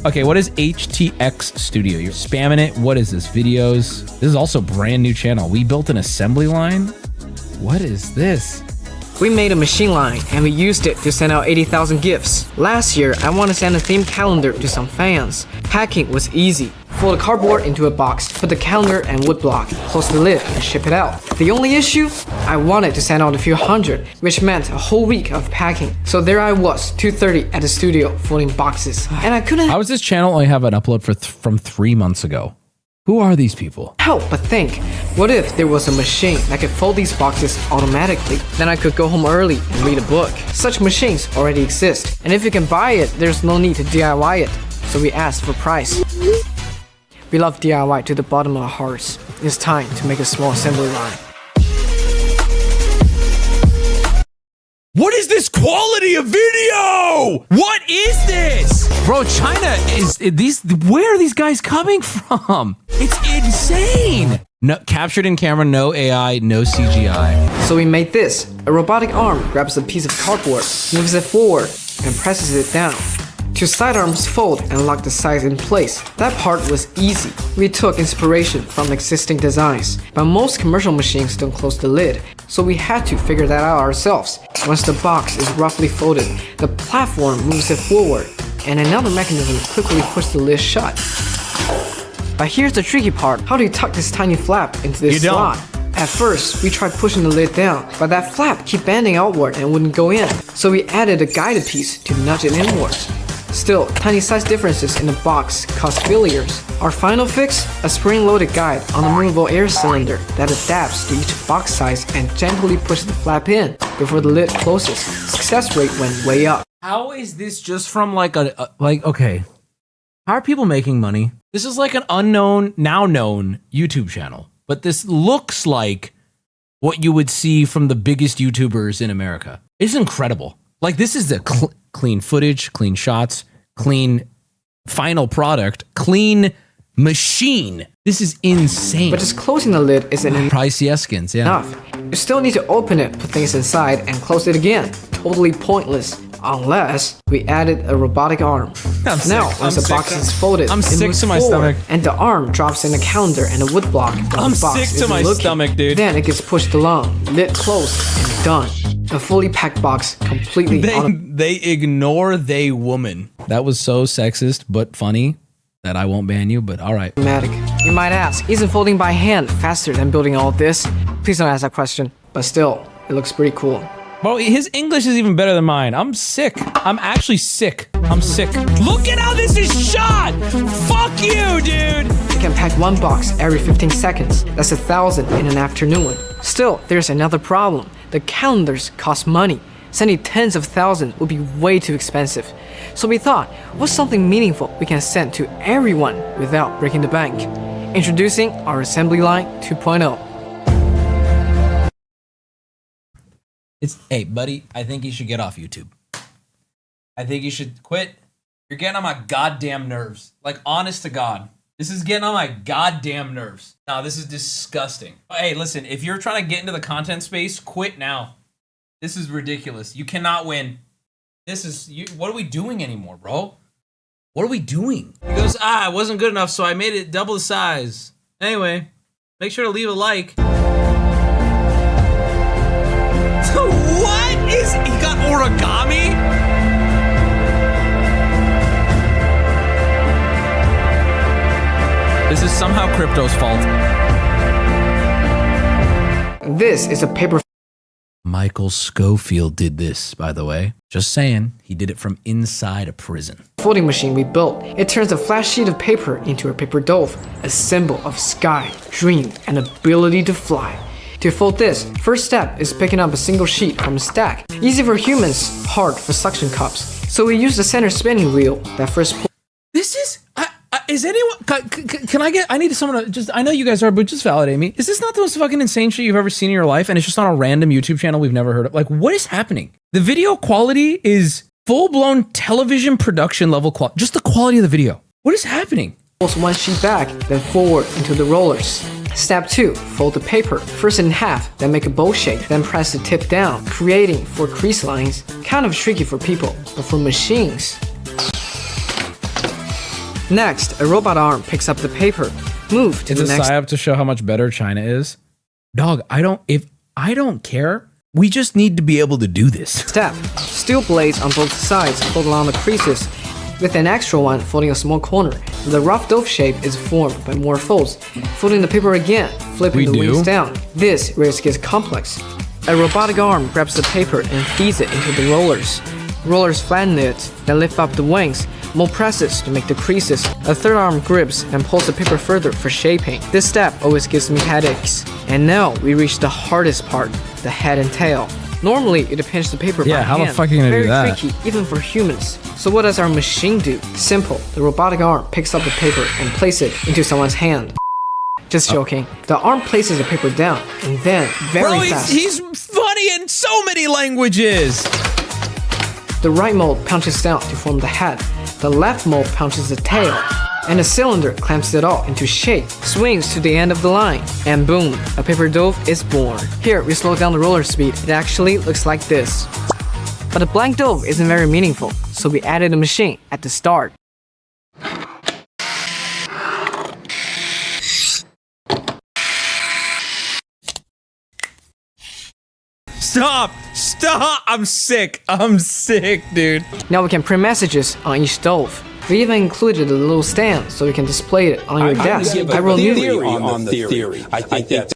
Okay, what is HTX Studio? You're spamming it. What is this? Videos. This is also a brand new channel. We built an assembly line. What is this? We made a machine line and we used it to send out 80,000 gifts. Last year, I want to send a themed calendar to some fans. Packing was easy. Fold the cardboard into a box, put the calendar and wood block, close the lid and ship it out. The only issue? I wanted to send out a few hundred, which meant a whole week of packing. So there I was, 2:30 at the studio, folding boxes. And I couldn't How does this channel only have an upload from 3 months ago? Who are these people? help but think. What if there was a machine that could fold these boxes automatically? Then I could go home early and read a book. Such machines already exist, and if you can buy it, there's no need to DIY it. So we asked for price. We love DIY to the bottom of our hearts. It's time to make a small assembly line. What is this quality of video? What is this? Bro, China is these. Where are these guys coming from? It's insane. No, captured in camera, no AI, no CGI. So we made this. A robotic arm grabs a piece of cardboard, moves it forward, and presses it down. Two sidearms fold and lock the sides in place. That part was easy. We took inspiration from existing designs, but most commercial machines don't close the lid, so we had to figure that out ourselves. Once the box is roughly folded, the platform moves it forward, and another mechanism quickly pushes the lid shut. But here's the tricky part. How do you tuck this tiny flap into this slot? At first, we tried pushing the lid down, but that flap kept bending outward and wouldn't go in, so we added a guided piece to nudge it inwards. Still, tiny size differences in the box cause failures. Our final fix? A spring-loaded guide on a movable air cylinder that adapts to each box size and gently pushes the flap in before the lid closes. Success rate went way up. How is this just from like okay. How are people making money? This is like an unknown, now known YouTube channel, but this looks like what you would see from the biggest YouTubers in America. It's incredible. Like this is the clean footage, clean shots, clean final product, clean machine. This is insane. But just closing the lid isn't Price skins, yeah. enough. You still need to open it, put things inside, and close it again. Totally pointless. Unless we added a robotic arm. Now, once the box is folded, I'm it sick moves to my forward, stomach. and the arm drops in the calendar and the wood block. I'm sick to my stomach, dude. Then it gets pushed along, lid closed, and done. A fully packed box, completely They ignore they woman. That was so sexist, but funny that I won't ban you, but all right. automatic. You might ask, isn't folding by hand faster than building all this? Please don't ask that question. But still, it looks pretty cool. Bro, his English is even better than mine. I'm sick. I'm actually sick. I'm sick. Look at how this is shot! Fuck you, dude! You can pack one box every 15 seconds. That's 1,000 in an afternoon. Still, there's another problem. The calendars cost money. Sending tens of thousands would be way too expensive. So we thought, what's something meaningful we can send to everyone without breaking the bank? Introducing our assembly line 2.0. Hey, buddy, I think you should get off YouTube. I think you should quit. You're getting on my goddamn nerves. Like, honest to God. This is getting on my goddamn nerves. No, this is disgusting. Hey, listen, if you're trying to get into the content space, quit now. This is ridiculous. You cannot win. What are we doing anymore, bro? What are we doing? He goes, it wasn't good enough, so I made it double the size. Anyway, make sure to leave a like. What is, he got origami? This is somehow crypto's fault. This is a paper Michael Scofield did this, by the way. Just saying, he did it from inside a prison. folding machine we built. It turns a flat sheet of paper into a paper dove, a symbol of sky, dream, and ability to fly. To fold this, first step is picking up a single sheet from a stack. Easy for humans, hard for suction cups. So we use the center spinning wheel that first This is, is anyone, can I get, I need someone to just, I know you guys are, but just validate me. Is this not the most fucking insane shit you've ever seen in your life? And it's just on a random YouTube channel we've never heard of? Like, what is happening? The video quality is full-blown television production level quality. Just the quality of the video. What is happening? pulls one sheet back, then forward into the rollers. Step 2. Fold the paper, first in half, then make a bow shape, then press the tip down, creating 4 crease lines. Kind of tricky for people, but for machines, Next, a robot arm picks up the paper. Move to It's the a next psyop to show how much better China is. Dog, if I don't care, we just need to be able to do this. step. Steel blades on both sides fold along the creases, with an extra one folding a small corner. The rough dove shape is formed by more folds. Folding the paper again, flipping the wings down. This risk gets complex. A robotic arm grabs the paper and feeds it into the rollers. Rollers flatten it, then lift up the wings. More presses to make the creases. A third arm grips and pulls the paper further for shaping. This step always gives me headaches. And now we reach the hardest part, the head and tail. Normally, you'd pinch the paper by hand. how the fuck are you gonna do that? Very tricky, even for humans. So what does our machine do? Simple. The robotic arm picks up the paper and places it into someone's hand. Just joking. The arm places the paper down, and then, very fast, he's funny in so many languages. the right mold punches down to form the head. The left mold punches the tail. And the cylinder clamps it all into shape, swings to the end of the line, and boom, a paper dove is born. Here, we slow down the roller speed. It actually looks like this. But a blank dove isn't very meaningful, so we added a machine at the start. Stop, I'm sick, dude. Now we can print messages on each dove. We even included a little stand so you can display it on your desk. I wrote new on the theory. I think that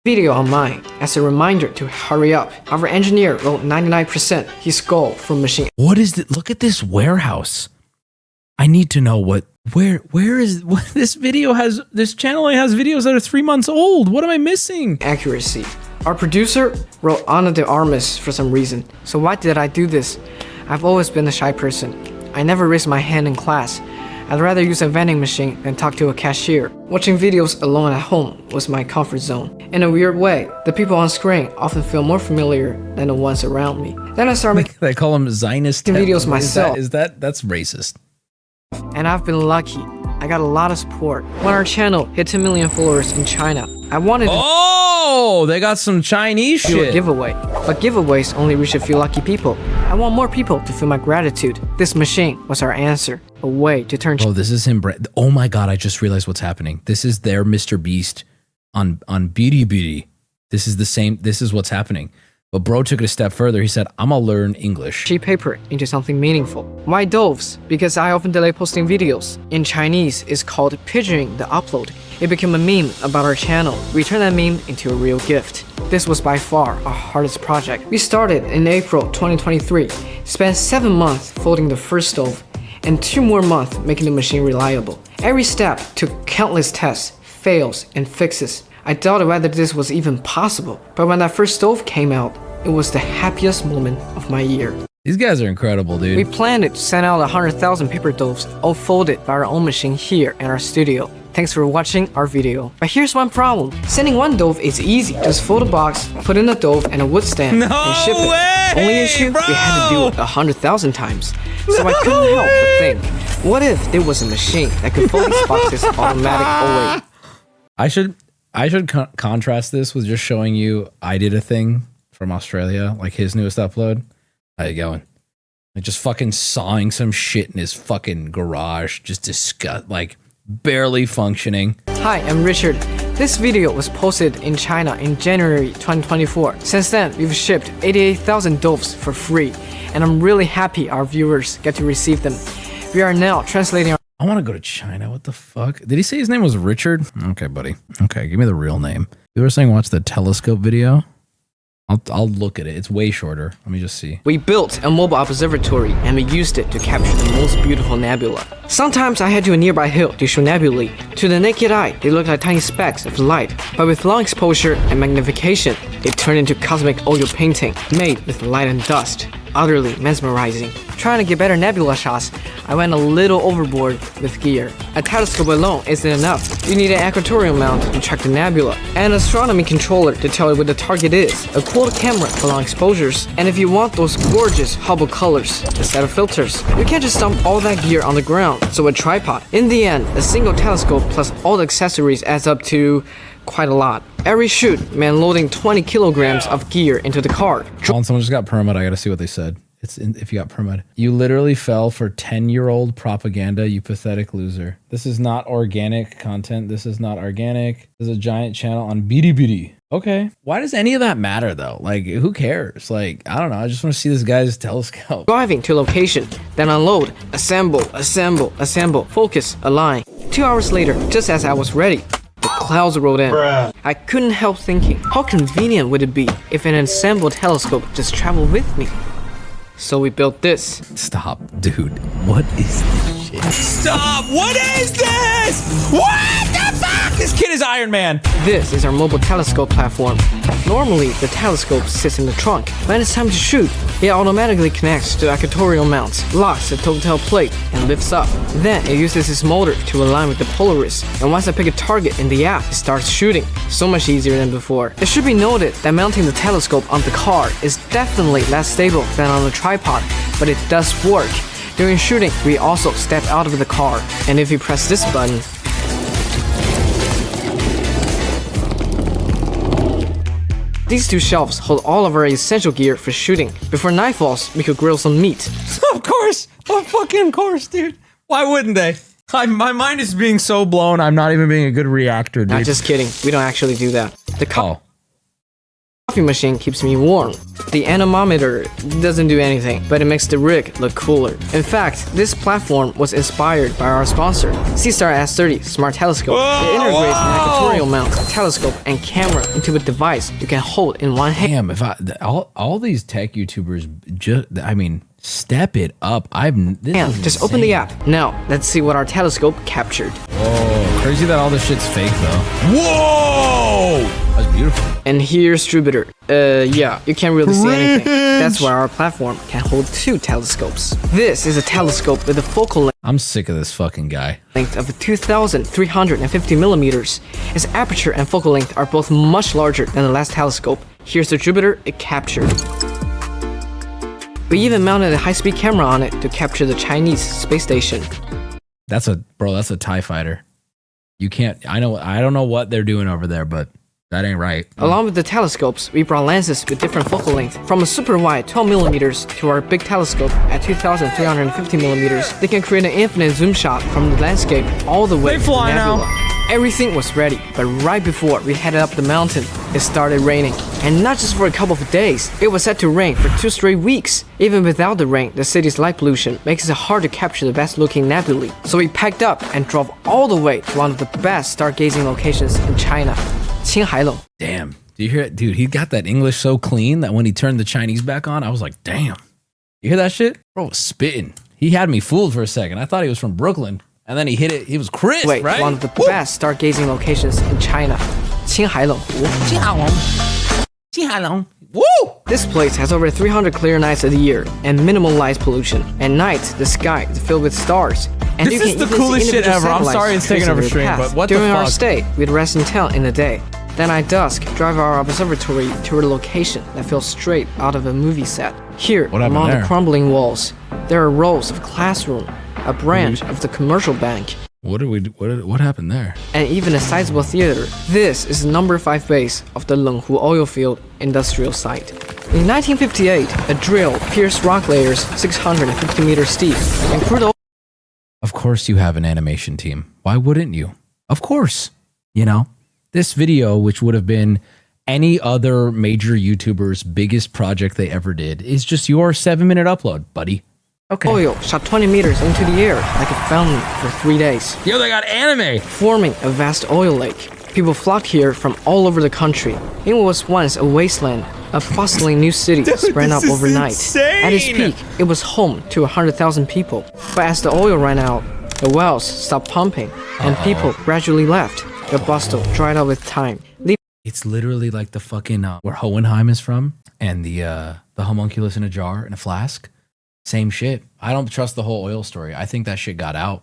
video on mine as a reminder to hurry up. Our engineer wrote 99% his goal from machine. What is it? Look at this warehouse. I need to know where is this video has, this channel only has videos that are 3 months old. What am I missing? Accuracy. Our producer wrote Ana de Armas for some reason. So why did I do this? I've always been a shy person. I never raised my hand in class. I'd rather use a vending machine than talk to a cashier. Watching videos alone at home was my comfort zone. In a weird way, the people on screen often feel more familiar than the ones around me. Then I started making They call them Zionist videos myself. That's racist. And I've been lucky. I got a lot of support. When our channel hit 2 million followers in China, I wanted to Oh, they got some Chinese do a shit. giveaway. But giveaways only reach a few lucky people. I want more people to feel my gratitude. This machine was our answer. A way to turn Oh, this is him. Oh my god, I just realized what's happening. This is their Mr. Beast on Beauty. This is the same. This is what's happening. But bro took it a step further. He said, I'm gonna learn English. cheap paper into something meaningful. Why doves? Because I often delay posting videos. In Chinese, it's called pigeoning the upload. It became a meme about our channel. We turned that meme into a real gift. This was by far our hardest project. We started in April 2023, spent 7 months folding the first stove, and 2 more months making the machine reliable. Every step took countless tests, fails, and fixes. I doubted whether this was even possible, but when that first stove came out, it was the happiest moment of my year. These guys are incredible, dude. We planned to send out 100,000 paper doves, all folded by our own machine here in our studio. Thanks for watching our video. But here's one problem. Sending one dove is easy. Just fold a box, put in a dove and a wood stand, and ship it. way, Only issue, bro! we had to do it 100,000 times. So I couldn't help but think, what if there was a machine that could fold these boxes automatic away? I should contrast this with just showing you I did a thing from Australia, like his newest upload. How you going? Like just fucking sawing some shit in his fucking garage, just like barely functioning. Hi, I'm Richard. This video was posted in China in January 2024. Since then, we've shipped 88,000 doves for free, and I'm really happy our viewers get to receive them. We are now translating I want to go to China. What the fuck? Did he say his name was Richard? Okay, buddy. Okay, give me the real name. You were saying watch the telescope video? I'll look at it. It's way shorter. Let me just see. We built a mobile observatory and we used it to capture the most beautiful nebula. Sometimes I head to a nearby hill to show nebulae. To the naked eye, they look like tiny specks of light, but with long exposure and magnification, they turn into cosmic oil painting made with light and dust. Utterly mesmerizing. Trying to get better nebula shots, I went a little overboard with gear. A telescope alone isn't enough. You need an equatorial mount to track the nebula, and an astronomy controller to tell it what the target is, a quad camera for long exposures, and if you want those gorgeous Hubble colors, a set of filters. You can't just dump all that gear on the ground, so a tripod. In the end, a single telescope plus all the accessories adds up to quite a lot. Every shoot meant loading 20 kilograms of gear into the car. Someone just got permit. I gotta see what they said. It's in, if you got permit. You literally fell for 10-year-old propaganda, you pathetic loser. This is not organic content. This is not organic. There's a giant channel on Bilibili. Okay. Why does any of that matter though? Like, who cares? Like, I don't know. I just want to see this guy's telescope. Driving to location, then unload, assemble, assemble, assemble, focus, align. 2 hours later, just as I was ready, the clouds rolled in. I couldn't help thinking, how convenient would it be if an assembled telescope just traveled with me? So we built this. Stop, dude. What is this shit? Stop! What is this? What the fuck? This kid is Iron Man. This is our mobile telescope platform. Normally, the telescope sits in the trunk. When it's time to shoot, it automatically connects to the equatorial mount, locks the telltale plate, and lifts up. Then it uses its motor to align with the Polaris, and once I pick a target in the app, it starts shooting. So much easier than before. It should be noted that mounting the telescope on the car is definitely less stable than on the tripod, but it does work. During shooting, we also step out of the car, and if you press this button, these two shelves hold all of our essential gear for shooting. Before night falls, we could grill some meat. Of course. Of fucking course, dude. Why wouldn't they? My mind is being so blown, I'm not even being a good reactor, dude. Not just kidding, we don't actually do that. The coffee machine keeps me warm. The anemometer doesn't do anything, but it makes the rig look cooler. In fact, this platform was inspired by our sponsor, C-Star S30 Smart Telescope. It integrates an equatorial mount, telescope, and camera into a device you can hold in one hand. Damn, if all these tech YouTubers step it up. Just open the app. Now, let's see what our telescope captured. Whoa, crazy that all this shit's fake though. Whoa! That's beautiful. And here's Jupiter. Yeah, you can't really see anything. That's why our platform can hold 2 telescopes. This is a telescope with a focal I'm sick of this fucking guy. length of 2,350 millimeters. Its aperture and focal length are both much larger than the last telescope. Here's the Jupiter it captured. We even mounted a high-speed camera on it to capture the Chinese space station. That's a TIE fighter. You can't, I don't know what they're doing over there, but that ain't right. Along with the telescopes, we brought lenses with different focal length. From a super wide 12 millimeters to our big telescope at 2,350 millimeters, they can create an infinite zoom shot from the landscape all the way to the nebula. Everything was ready, but right before we headed up the mountain, it started raining. And not just for a couple of days, it was set to rain for 2 straight weeks. Even without the rain, the city's light pollution makes it hard to capture the best looking nebulae. So we packed up and drove all the way to one of the best stargazing locations in China, Qinghai. Damn. Do you hear it? Dude, he got that English so clean that when he turned the Chinese back on, I was like, damn. You hear that shit? Bro was spitting. He had me fooled for a second. I thought he was from Brooklyn. And then he hit it. He was crisp, right? One of the best stargazing locations in China, Qinghai. Woo! This place has over 300 clear nights of the year and minimal light pollution. At night, the sky is filled with stars. And This is the coolest shit ever. I'm sorry it's taking over stream, but what the fuck? During our stay, we'd rest in town in the day. Then at dusk, drive our observatory to a location that feels straight out of a movie set. Here, among the crumbling walls, there are rows of classroom, a branch of the commercial bank. What happened there? And even a sizable theater. This is the number 5 base of the Lenghu oil field industrial site. In 1958, a drill pierced rock layers 650 meters steep and crude oil. Of course you have an animation team. Why wouldn't you? Of course. You know, this video, which would have been any other major YouTuber's biggest project they ever did, is just your 7-minute upload, buddy. Okay. Oil shot 20 meters into the air like a fountain for 3 days. Yo, they got anime! Forming a vast oil lake. People flocked here from all over the country. It was once a wasteland, a bustling new city sprang up overnight. Insane. At its peak, it was home to 100,000 people. But as the oil ran out, the wells stopped pumping, and people gradually left. The bustle dried out with time. It's literally like the fucking where Hohenheim is from, and the homunculus in a jar in a flask. Same shit. I don't trust the whole oil story. I think that shit got out,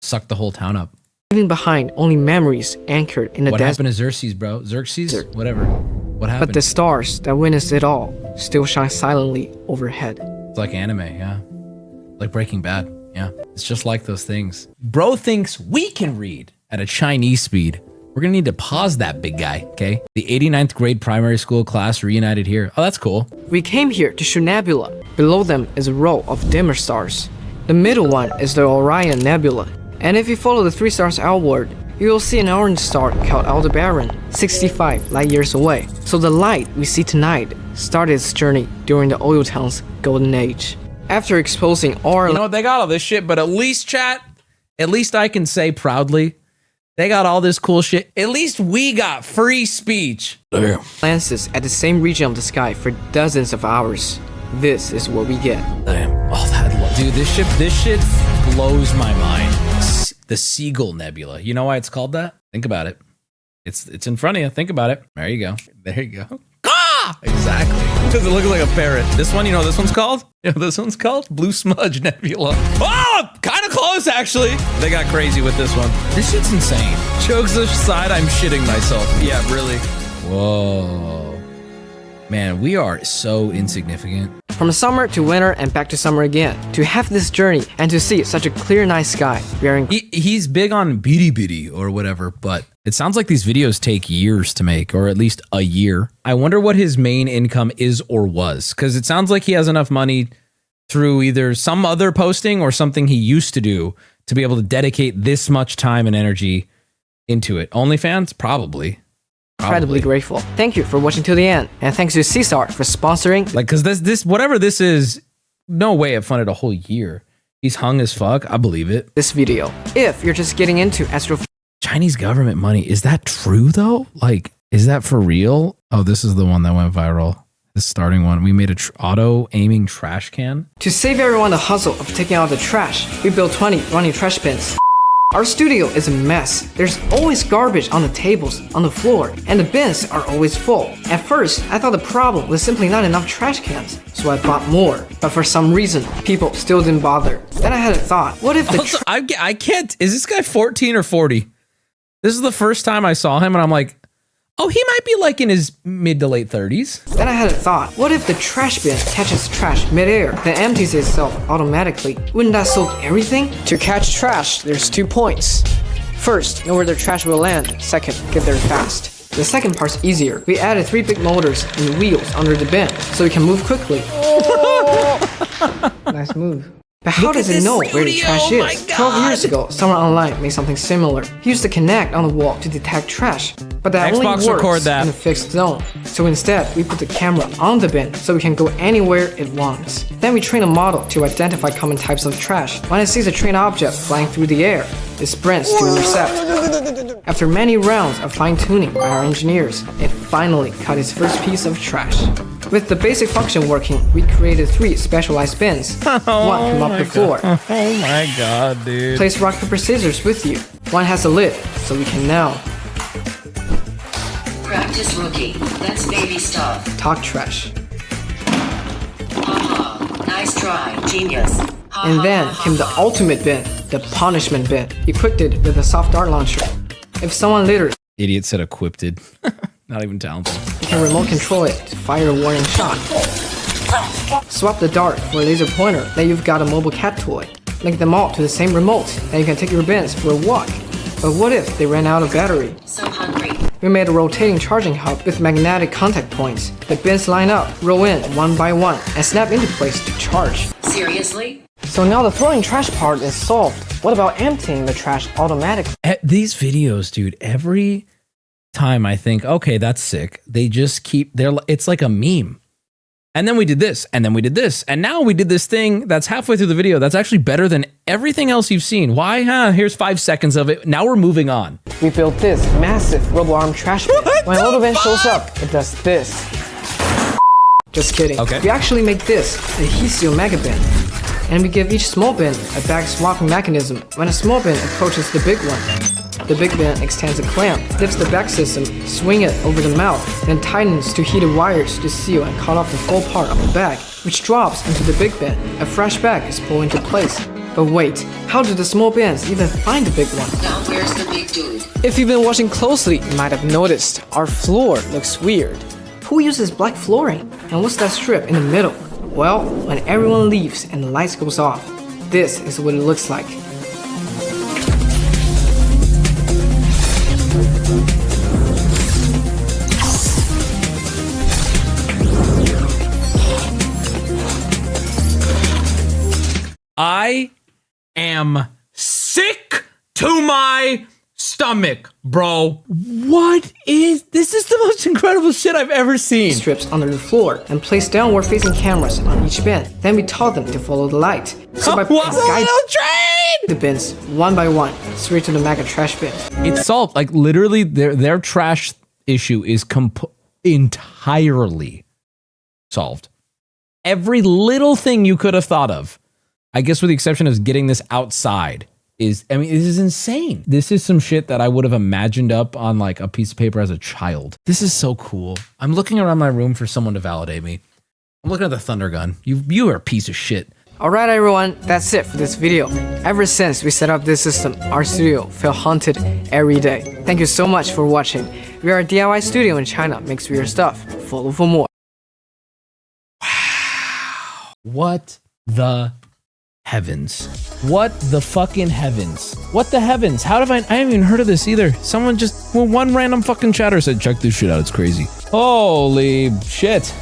sucked the whole town up. Leaving behind only memories anchored in the desert. What happened to Xerxes, bro? Xerxes? Whatever. What happened? But the stars that witnessed it all still shine silently overhead. It's like anime, yeah. Like Breaking Bad, yeah. It's just like those things. Bro thinks we can read at a Chinese speed. We're gonna need to pause that, big guy, okay? The 89th grade primary school class reunited here. Oh, that's cool. We came here to shoot nebula, Below them is a row of dimmer stars. The middle one is the Orion Nebula. And if you follow the 3 stars outward, you will see an orange star called Aldebaran, 65 light years away. So the light we see tonight started its journey during the oil town's golden age. After exposing all You know, they got all this shit, but at least, chat, at least I can say proudly, they got all this cool shit. At least we got free speech. Damn. glances at the same region of the sky for dozens of hours, this is what we get. Damn. Oh, that dude, this shit blows my mind. The Seagull Nebula. You know why it's called that? Think about it. It's in front of you. Think about it. There you go. There you go. Ah! Exactly. Because it looks like a parrot. This one, you know what this one's called? You know what this one's called? Blue Smudge Nebula. Oh! Kind of close, actually. They got crazy with this one. This shit's insane. Jokes aside, I'm shitting myself. Yeah, really. Whoa. Man, we are so insignificant. From summer to winter and back to summer again, to have this journey and to see such a clear night sky, we are He's big on bitty or whatever, but it sounds like these videos take years to make, or at least a year. I wonder what his main income is or was, because it sounds like he has enough money through either some other posting or something he used to do to be able to dedicate this much time and energy into it. OnlyFans? Probably. incredibly grateful. Thank you for watching till the end, and thanks to Caesar for sponsoring. Like, cause this whatever this is, no way it funded a whole year. He's hung as fuck. I believe it. This video. If you're just getting into Chinese government money, is that true though? Like, is that for real? Oh, this is the one that went viral. The starting one. We made a auto aiming trash can. To save everyone the hustle of taking out the trash, we built 20 running trash bins. Our studio is a mess. There's always garbage on the tables, on the floor, and the bins are always full. At first, I thought the problem was simply not enough trash cans, so I bought more. But for some reason, people still didn't bother. Then I had a thought, what if the Also, I can't, is this guy 14 or 40? This is the first time I saw him and I'm like, oh, he might be like in his mid to late 30s. Then I had a thought, what if the trash bin catches trash midair, then empties itself automatically? Wouldn't that solve everything? To catch trash, there's 2 points. First, know where the trash will land. Second, get there fast. The second part's easier. We added 3 big motors and wheels under the bin, so we can move quickly. Nice move. But how does it know where the trash is? 12 years ago, someone online made something similar. He used to connect on the wall to detect trash, but that only works in a fixed zone. So instead, we put the camera on the bin so we can go anywhere it wants. Then we train a model to identify common types of trash. When it sees a train object flying through the air, it sprints to intercept. After many rounds of fine-tuning by our engineers, it finally caught its first piece of trash. With the basic function working, we created 3 specialized bins. One to mop the floor. Oh my god, dude. Place rock, paper, scissors with you. One has a lid, so we can now Practice rookie. That's baby stuff. talk trash. Haha. Nice try. Genius. And then came the ultimate bin, the punishment bin. Equipped it with a soft dart launcher. If someone litters, Idiot said equipped. Not even talented. you can remote control it to fire a warning shot. Swap the dart for a laser pointer, then you've got a mobile cat toy. Link them all to the same remote, and you can take your bins for a walk. But what if they ran out of battery? So hungry. We made a rotating charging hub with magnetic contact points. The bins line up, roll in one by one, and snap into place to charge. Seriously? So now the throwing trash part is solved. What about emptying the trash automatically? These videos, dude, every time I think, okay, that's sick. They just keep, it's like a meme. And then we did this, and then we did this, and now we did this thing that's halfway through the video that's actually better than everything else you've seen. Why? Here's 5 seconds of it. Now we're moving on. We built this massive robo-arm trash bin. When a little bin shows up, it does this. Just kidding. Okay. We actually make this a Hisio Mega Bin. And we give each small bin a bag swapping mechanism. When a small bin approaches the big one, the big bin extends a clamp, lifts the bag system, swing it over the mouth, then tightens to heated wires to seal and cut off the full part of the bag, which drops into the big bin. A fresh bag is pulled into place. But wait, how do the small bins even find the big one? Now where's the big dude? If you've been watching closely, you might have noticed our floor looks weird. Who uses black flooring? And what's that strip in the middle? Well, when everyone leaves and the lights goes off, this is what it looks like. I am sick to my stomach, bro. What is this? Is the most incredible shit I've ever seen. Strips under the floor and place downward facing cameras on each bin. Then we taught them to follow the light. So by guiding the bins one by one straight to the mega trash bin. It's solved. Like literally, their trash issue is entirely solved. Every little thing you could have thought of, I guess with the exception of getting this outside, this is insane. This is some shit that I would have imagined up on like a piece of paper as a child. This is so cool. I'm looking around my room for someone to validate me. I'm looking at the thunder gun. You are a piece of shit. Alright everyone, that's it for this video. Ever since we set up this system, our studio felt haunted every day. Thank you so much for watching. We are a DIY studio in China, makes weird stuff. Follow for more. What the heavens? What the fucking heavens? What the heavens? How have I haven't even heard of this either. Someone just, one random fucking chatter said, check this shit out, it's crazy. Holy shit.